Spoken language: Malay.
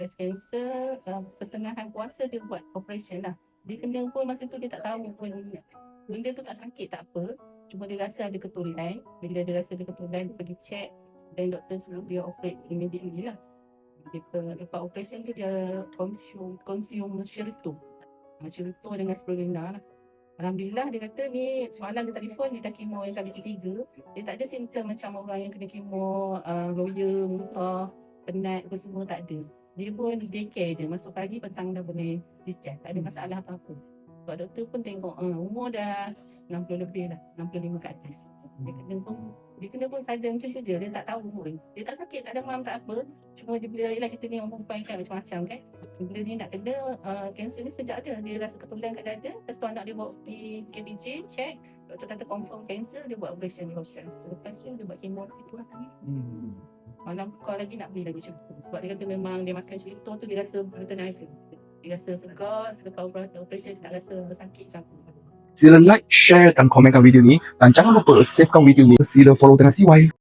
breast cancer, pertengahan puasa dia buat operation lah. Dia kena pun masa tu dia tak tahu pun benda tu tak sakit tak apa. Cuma dia rasa ada keturunan. Bila dia rasa ada keturunan, dia pergi check dan doktor suruh dia operate immediately lah. Lepas operation tu dia consume syrutu. Syrutu dengan spirulina lah. Alhamdulillah dia kata ni semalam dia telefon dia dah kemo yang kali ketiga. Dia tak ada simptom macam orang yang kena kemo loya, muntah, penat apa semua tak ada. Dia pun daycare je, masuk pagi petang dah boleh discharge, tak ada masalah apa-apa. Sebab doktor pun tengok umur dah 60 lebih lah, 65 ke atas. Dia kena pun sadar macam tu je, dia tak tahu pun. Dia tak sakit, tak demam, tak apa. Cuma dia bila ialah kita ni orang perempuan kan macam-macam kan. Bila dia nak kena kanser ni sekejap je, dia rasa ketulan kat dada. Lepas tu anak dia bawa pergi KBJ, check. Doktor kata confirm kanser, dia buat operation di hospital. Selepas tu dia buat kemo di situ lah. Malam kau lagi nak beli lagi syukur. Sebab dia kata memang dia makan syukur tu dia rasa bertenaga. Dia rasa segar, selepas operation dia tak rasa sakit apa. Sila like, share dan komenkan video ni dan jangan lupa savekan video ni. Sila follow dengan CY.